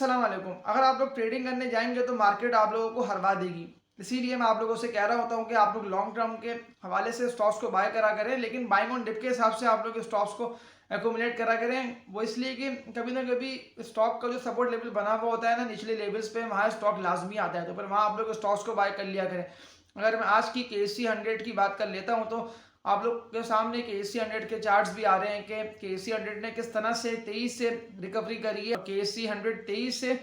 अस्सलाम वालेकुम। अगर आप लोग ट्रेडिंग करने जाएंगे तो मार्केट आप लोगों को हरवा देगी। इसीलिए मैं आप लोगों से कह रहा होता हूँ कि आप लोग लॉन्ग टर्म के हवाले से स्टॉक्स को बाय करा करें, लेकिन बाइंग ऑन डिप के हिसाब से आप लोग स्टॉक्स को एकोमुलेट करा करें। वो इसलिए कि कभी ना कभी स्टॉक का जो सपोर्ट लेवल बना हुआ होता है ना निचले लेवल्स पे, वहाँ स्टॉक लाजमी आता है, तो फिर वहाँ आप लोग स्टॉक्स को बाय कर लिया करें। अगर मैं आज की KSE 100 की बात कर लेता हूँ तो आप लोग के सामने KSE 100 के चार्ट्स भी आ रहे हैं कि KSE 100 ने किस तरह से 23 से रिकवरी करी है। KSE 100 23 से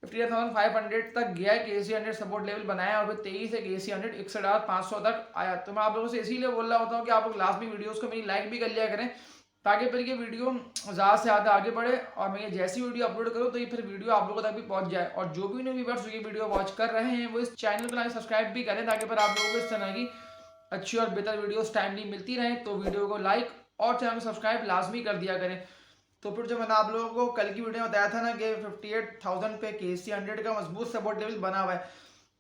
58,500 तक गया है, KSE 100 सपोर्ट लेवल बनाया और फिर 23 से KSE 100 61,500 तक आया। तो मैं आप लोगों से इसीलिए बोल रहा होता हूँ कि आप लोग लाजमी वीडियोस को मेरी लाइक भी कर लिया करें, ताकि फिर ये वीडियो ज़्यादा से ज़्यादा आगे बढ़े और मैं ये जैसी वीडियो अपलोड करूँ तो ये फिर वीडियो आप लोगों तक भी पहुँच जाए। और जो भी न्यू व्यूअर्स ये वीडियो वॉच कर रहे हैं वो इस चैनल को सब्सक्राइब भी करें, ताकि फिर आप लोगों को इस तरह की अच्छी और बेहतर वीडियोस टाइमली मिलती रहे। तो वीडियो को लाइक और चैनल को सब्सक्राइब लाजमी कर दिया करें। तो फिर जो मैंने आप लोगों को कल की वीडियो में बताया था ना कि 58,000 पे KSE 100 का मजबूत सपोर्ट लेवल बना हुआ है,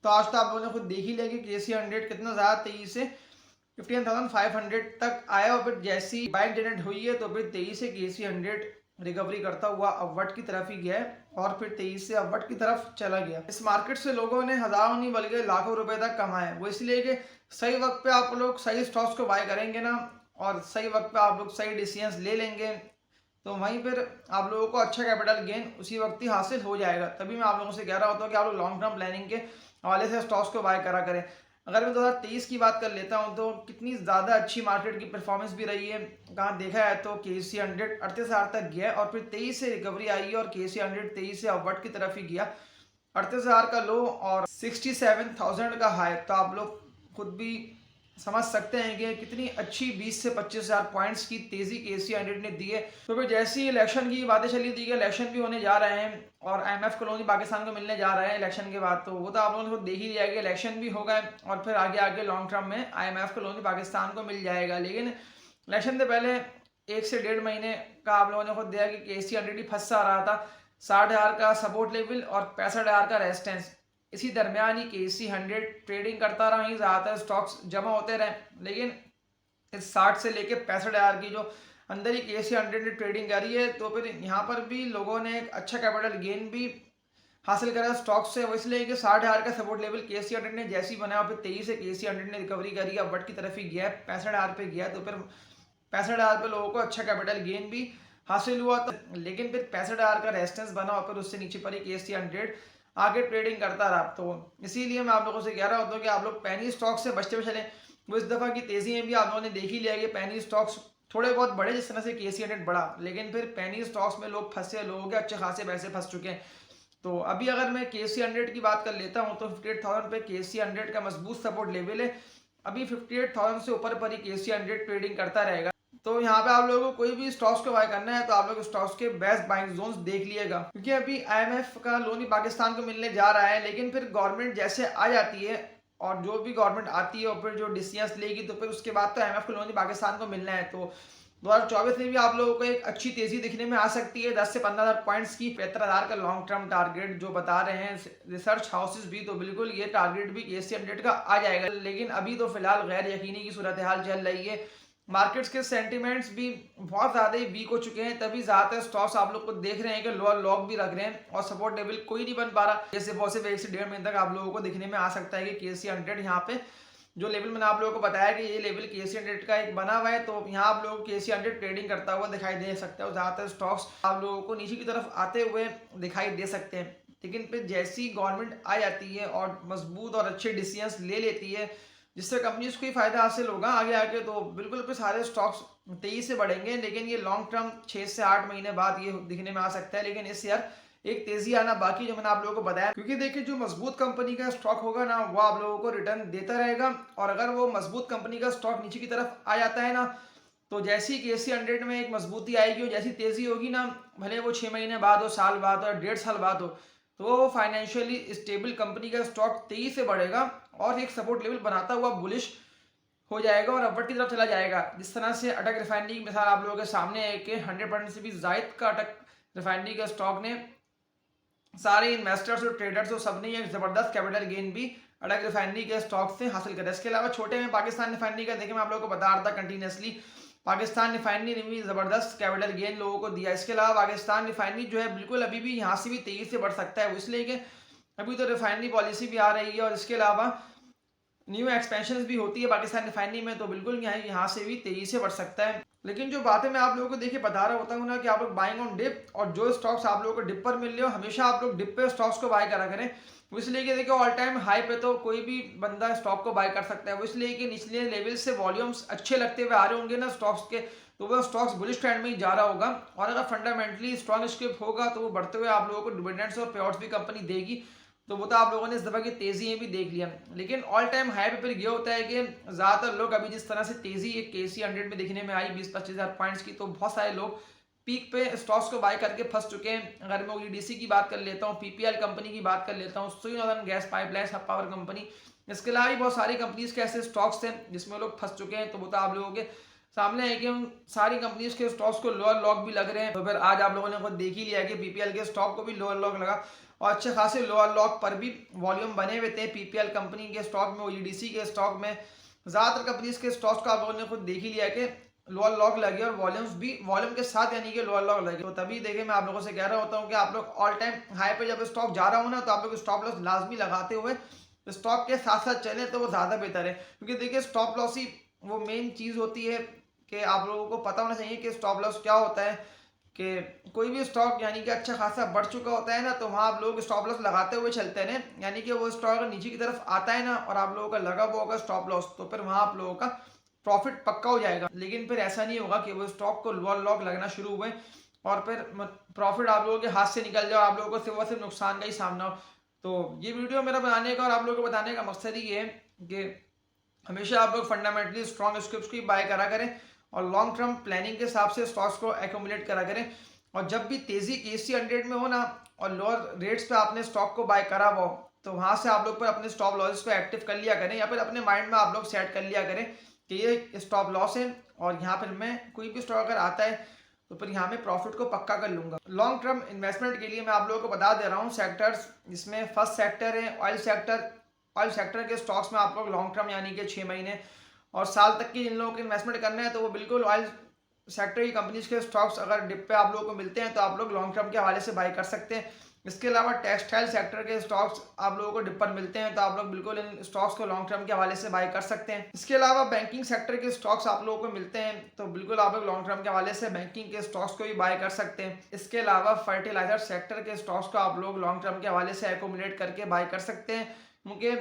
तो आज तो आप लोगों ने खुद देख ही लिया कि KSE 100 कितना ज़्यादा तेजी से 15,500 तक आया और फिर जैसी बाइंग जनरेट हुई है तो फिर 23 से KSE 100 रिकवरी करता हुआ अपवर्ड की तरफ ही गया है और फिर 23 से अपवर्ड की तरफ चला गया। इस मार्केट से लोगों ने हजारों नहीं बल्कि लाखों रुपए तक कमाए। वो इसलिए कि सही वक्त पे आप लोग सही स्टॉक्स को बाय करेंगे ना और सही वक्त पे आप लोग सही डिसीजंस ले लेंगे, तो वहीं पर आप लोगों को अच्छा कैपिटल गेन उसी वक्त ही हासिल हो जाएगा। तभी मैं आप लोगों से कह रहा होता हूँ कि आप लोग लॉन्ग टर्म प्लानिंग के हवाले से स्टॉक्स को बाय करा करें। अगर मैं 2023 की बात कर लेता हूं तो कितनी ज़्यादा अच्छी मार्केट की परफॉर्मेंस भी रही है। कहाँ देखा है तो KSE 100 38,000 तक गया और फिर 23 से रिकवरी आई और KSE 100 23 से अपवर्ड की तरफ ही गया। 38,000 का लो और 67,000 का हाई, तो आप लोग खुद भी समझ सकते हैं कि कितनी अच्छी 20 से 25,000 पॉइंट्स की तेजी KSE 100 ने दी है। तो फिर जैसी इलेक्शन की बातें चली थी कि इलेक्शन भी होने जा रहे हैं और IMF कॉलोनी पाकिस्तान को मिलने जा रहे हैं इलेक्शन के बाद, तो वो तो आप लोगों ने खुद देख ही लिया कि इलेक्शन भी होगा और फिर आगे आगे लॉन्ग टर्म में IMF कॉलोनी पाकिस्तान को मिल जाएगा। लेकिन इलेक्शन से पहले 1 से 1.5 महीने का आप लोगों ने खुद दिया कि KSE 100 ही फंसा रहा था। 60,000 का सपोर्ट लेवल और 65,000 का रेजिस्टेंस, इसी दरमियान ही KSE 100 ट्रेडिंग करता रहा, ही ज़्यादातर स्टॉक्स जमा होते रहे। लेकिन इस 60 से लेके 65,000 की जो अंदर ही KSE 100 ने ट्रेडिंग करी है, तो फिर यहाँ पर भी लोगों ने एक अच्छा कैपिटल गेन भी हासिल करा स्टॉक से। वो इसलिए कि 60,000 का सपोर्ट लेवल KSE 100 ने जैसे ही बनाया, फिर 23 से KSE 100 ने रिकवरी करी, अपवर्ड की तरफ ही गया, 65,000 पे गया, तो फिर 65,000 पे लोगों को अच्छा कैपिटल गेन भी हासिल हुआ। तो लेकिन फिर 65,000 का रेजिस्टेंस बना और फिर उससे नीचे पर ही KSE 100 आगे ट्रेडिंग करता रहा। तो इसीलिए मैं आप लोगों से कह रहा होता हूँ कि आप लोग पैनी स्टॉक से बचते हुए चलें। वो इस दफ़ा की तेज़ी में भी आप लोगों ने देख ही लिया कि पैनी स्टॉक्स थोड़े बहुत बढ़े, जिस तरह से KSE 100 बढ़ा, लेकिन फिर पैनी स्टॉक्स में लोग फंसे, लोगों के अच्छे खासे पैसे फंस चुके हैं। तो अभी अगर मैं KSE 100 की बात कर लेता हूँ तो 58,000 पे KSE 100 का मजबूत सपोर्ट लेवल है। अभी 58,000 से ऊपर पर ही KSE 100 ट्रेडिंग करता रहेगा। तो यहाँ पे आप लोगों को कोई भी स्टॉक्स को बाय करना है तो आप लोग स्टॉक्स के बेस्ट बाइंग जोन्स देख लिएगा, क्योंकि अभी IMF का लोन ही पाकिस्तान को मिलने जा रहा है। लेकिन फिर गवर्नमेंट जैसे आ जाती है और जो भी गवर्नमेंट आती है और फिर जो डिसीजंस लेगी, तो फिर उसके बाद तो IMF को लोन ही पाकिस्तान को मिलना है। तो 2024 में भी आप लोगों को एक अच्छी तेजी दिखने में आ सकती है, 10 से 15,000 पॉइंट्स की। 75,000 का लॉन्ग टर्म टारगेट जो बता रहे हैं रिसर्च हाउसेस भी, तो बिल्कुल ये टारगेट भी KSE 100 का आ जाएगा। लेकिन अभी तो फिलहाल गैर यकीनी की सूरत हाल चल रही है। मार्केट्स के सेंटिमेंट्स भी बहुत ज़्यादा ही वीक हो चुके हैं, तभी ज़्यादातर स्टॉक्स आप लोग को देख रहे हैं कि लोअर लॉक भी रख रहे हैं और सपोर्ट लेवल कोई नहीं बन पा रहा। जैसे बहुत से 1 से 1.5 महीने तक आप लोगों को दिखने में आ सकता है कि KSE 100 यहाँ पे जो लेवल मैंने आप लोगों को बताया कि ये लेवल KSE 100 का एक बना हुआ है, तो यहाँ आप लोगों को KSE 100 ट्रेडिंग करता हुआ दिखाई दे सकता है। ज़्यादातर स्टॉक्स आप लोगों को नीचे की तरफ आते हुए दिखाई दे सकते हैं। लेकिन फिर जैसी गवर्नमेंट आ जाती है और मजबूत और अच्छे डिसीजंस ले लेती है, जिससे कंपनीज को ही फायदा हासिल होगा आगे आके, तो बिल्कुल फिर सारे स्टॉक्स तेजी से बढ़ेंगे। लेकिन ये लॉन्ग टर्म 6 से 8 महीने बाद ये दिखने में आ सकता है। लेकिन इस ईयर एक तेजी आना बाकी, जो मैंने आप लोगों को बताया, क्योंकि देखिए जो मजबूत कंपनी का स्टॉक होगा ना वो आप लोगों को रिटर्न देता रहेगा। और अगर वो मजबूत कंपनी का स्टॉक नीचे की तरफ आ जाता है ना, तो जैसी KSE 100 में एक मजबूती आएगी और जैसी तेजी होगी ना, भले वो 6 महीने बाद हो, साल बाद हो, 1.5 साल बाद हो, तो वो फाइनेंशियली स्टेबल कंपनी का स्टॉक तेजी से बढ़ेगा और एक सपोर्ट लेवल बनाता हुआ बुलिश हो जाएगा और अपवर्ड की तरफ चला जाएगा। जिस तरह से अटक रिफाइनरी की मिसाल आप लोगों के सामने है कि 100% से भी जायद का अटक रिफाइनरी का स्टॉक ने सारे इन्वेस्टर्स और ट्रेडर्स और सबने एक जबरदस्त कैपिटल गेन भी अटक रिफाइनरी के स्टॉक से हासिल करा। इसके अलावा छोटे में पाकिस्तान रिफाइनरी का देखिए मैं आप लोगों को बता रहा था कंटिन्यूसली पाकिस्तान रिफाइनरी ने भी ज़बरदस्त कैपिटल गेन लोगों को दिया। इसके अलावा पाकिस्तान रिफाइनरी जो है बिल्कुल अभी भी यहाँ से भी तेज़ी से बढ़ सकता है, वो इसलिए कि अभी तो रिफाइनरी पॉलिसी भी आ रही है और इसके अलावा न्यू एक्सपेंशन भी होती है पाकिस्तान रिफाइनरी में, तो बिल्कुल यहाँ से भी तेजी से बढ़ सकता है। लेकिन जो बातें मैं आप लोगों को देखिए बता रहा होता हूँ ना कि आप लोग बाइंग ऑन डिप, और जो स्टॉक्स आप लोगों को डिप पर मिल रहे हो हमेशा आप लोग डिप पे स्टॉक्स को बाय करा करें। वो इसलिए कि देखिए ऑल टाइम हाई पे तो कोई भी बंदा स्टॉक को बाय कर सकता है, वो इसलिए कि निचले लेवल से वॉल्यूम्स अच्छे लगते हुए आ रहे होंगे ना स्टॉक्स के, तो वो स्टॉक्स बुलिश ट्रेंड में ही जा रहा होगा। और अगर फंडामेंटली स्ट्रॉन्ग स्क्रिप्ट होगा तो वो बढ़ते हुए आप लोगों को डिविडेंड्स और पे आउट्स भी कंपनी देगी। तो वो तो आप लोगों ने इस दफ़ा की तेज़ी भी देख लिया। लेकिन ऑल टाइम हाई पे फिर ये होता है कि ज़्यादातर लोग अभी जिस तरह से तेज़ी एक KC 100 में देखने में आई 20-25 हज़ार पॉइंट्स की, तो बहुत सारे लोग पीक पे स्टॉक्स को बाय करके फंस चुके हैं। अगर मैं OEDC की बात कर लेता हूँ, PPL कंपनी की बात कर लेता हूँ, सुई northern gas pipelines power company, इसके अलावा भी बहुत सारी कंपनीज के ऐसे स्टॉक्स थे जिसमें लोग फंस चुके हैं। तो वो तो आप लोगों के सामने है कि उन सारी कंपनीज के स्टॉक्स को लोअर लॉक भी लग रहे हैं। तो फिर आज आप लोगों ने खुद देख ही लिया कि PPL के स्टॉक को भी लोअर लॉक लगा और अच्छे खासे लोअर लॉक पर भी वॉल्यूम बने हुए थे PPL कंपनी के स्टॉक में, OEDC के स्टॉक में, ज़्यादातर कंपनीज के स्टॉक्स को आप लोगों ने खुद देख ही लिया कि लोअर लॉक लगे और वॉल्यूम्स भी वॉल्यूम के साथ यानी कि लोअर लॉक लगे। तो तभी देखिए मैं आप लोगों से कह रहा होता हूँ कि आप लोग ऑल टाइम हाई पे जब स्टॉक जा रहा हो ना, तो आप लोग स्टॉप लॉस लाजमी लगाते हुए स्टॉक के साथ साथ चले तो वो ज़्यादा बेहतर है। क्योंकि देखिए स्टॉप लॉस ही वो मेन चीज़ होती है कि आप लोगों को पता होना चाहिए कि स्टॉप लॉस क्या होता है। कि कोई भी स्टॉक यानी कि अच्छा खासा बढ़ चुका होता है ना, तो वहाँ आप लोग स्टॉप लॉस लगाते हुए चलते हैं। यानी कि वो स्टॉक अगर नीचे की तरफ आता है ना और आप लोगों का लगा हुआ होगा स्टॉप लॉस, तो फिर वहाँ आप लोगों का प्रॉफिट पक्का हो जाएगा। लेकिन फिर ऐसा नहीं होगा कि वो स्टॉक को लोअर लॉक लगना शुरू हुए और फिर प्रॉफिट आप लोगों के हाथ से निकल जाए, आप लोगों को सिर्फ और सिर्फ नुकसान का ही सामना हो। तो ये वीडियो मेरा बनाने का और आप लोगों को बताने का मकसद ही ये है कि हमेशा आप लोग फंडामेंटली स्ट्रॉन्ग स्क्रिप्ट्स की बाय करा करें और लॉन्ग टर्म प्लानिंग के हिसाब से स्टॉक्स को एक्यूमुलेट करा करें। और जब भी तेजी KC 100 में हो ना और लोअर रेट्स पे आपने स्टॉक को बाय करा हुआ हो, तो वहां से आप लोग पर अपने स्टॉप लॉसेस को एक्टिव कर लिया करें या फिर अपने माइंड में आप लोग सेट कर लिया करें कि ये स्टॉप लॉस है और यहाँ पर मैं कोई भी स्टॉक अगर आता है तो फिर यहाँ में प्रॉफिट को पक्का कर लूंगा। लॉन्ग टर्म इन्वेस्टमेंट के लिए मैं आप लोगों को बता दे रहा हूँ सेक्टर्स, जिसमें फर्स्ट सेक्टर है ऑयल सेक्टर। ऑयल सेक्टर के स्टॉक्स में आप लोग लॉन्ग टर्म यानी कि 6 महीने और साल तक की जिन लोगों को इन्वेस्टमेंट करना है, तो वो बिल्कुल ऑयल सेक्टर की कंपनीज के स्टॉक्स अगर डिप पे आप लोगों को मिलते हैं तो आप लोग लॉन्ग टर्म के हवाले से बाय कर सकते हैं। इसके अलावा टेक्सटाइल सेक्टर के स्टॉक्स आप लोगों को डिप पर मिलते हैं तो आप लोग बिल्कुल इन स्टॉक्स को लॉन्ग टर्म के हवाले से बाय कर सकते हैं। इसके अलावा बैंकिंग सेक्टर के स्टॉक्स आप लोगों को मिलते हैं तो बिल्कुल आप लोग लॉन्ग टर्म के हवाले से बैंकिंग के स्टॉक्स को भी बाय कर सकते हैं। इसके अलावा फर्टिलाइजर सेक्टर के स्टॉक्स को आप लोग लॉन्ग टर्म के हवाले से एक्यूमुलेट करके बाय कर सकते हैं, क्योंकि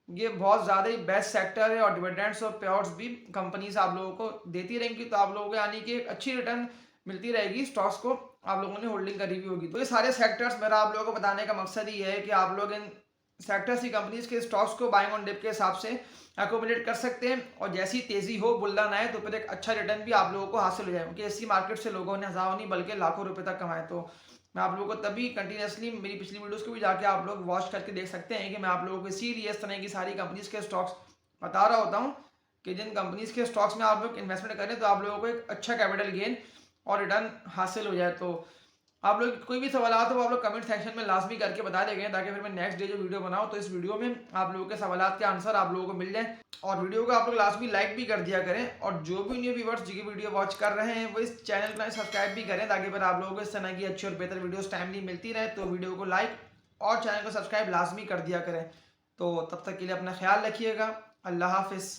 ये बहुत ज़्यादा ही बेस्ट सेक्टर है और डिविडेंड्स और पे आउट्स भी कंपनीज आप लोगों को देती रहेंगी। तो आप लोगों को यानी कि अच्छी रिटर्न मिलती रहेगी स्टॉक्स को आप लोगों ने होल्डिंग करी हुई होगी। तो ये सारे सेक्टर्स मेरा आप लोगों को बताने का मकसद ही है कि आप लोग इन सेक्टर्स की कंपनीज के स्टॉक्स को बाइंग ऑन डिप के हिसाब से एक्यूमुलेट कर सकते हैं और जैसी तेजी हो बुल्ला आए तो फिर एक अच्छा रिटर्न भी आप लोगों को हासिल हो जाए। क्योंकि इसी मार्केट से लोगों ने हज़ारों नहीं बल्कि लाखों रुपए तक कमाए। तो मैं आप लोगों को तभी कंटिन्यूसली मेरी पिछली वीडियोस को भी जाके आप लोग वॉच करके देख सकते हैं कि मैं आप लोगों को इसीलिए इस तरह की सारी कंपनीज के स्टॉक्स बता रहा होता हूँ कि जिन कंपनीज के स्टॉक्स में आप लोग इन्वेस्टमेंट करें तो आप लोगों को एक अच्छा कैपिटल गेन और रिटर्न हासिल हो जाए। तो आप लोग कोई भी सवाल हो आप लोग कमेंट सेक्शन में लाजमी करके बता देंगे ताकि फिर मैं नेक्स्ट डे जो वीडियो बनाऊँ तो इस वीडियो में आप लोगों के सवाल के आंसर आप लोगों को मिल जाए। और वीडियो को आप लोग लाजमी लाइक भी कर दिया करें और जो भी न्यू व्यूअर्स जी की वीडियो वॉच कर रहे हैं वो इस चैनल को सब्सक्राइब भी करें ताकि फिर आप लोगों को इस तरह की अच्छी और बेहतर वीडियोस टाइमली मिलती रहे। तो वीडियो को लाइक और चैनल को सब्सक्राइब लाजमी कर दिया करें। तो तब तक के लिए अपना ख्याल रखिएगा। अल्लाह हाफिज़।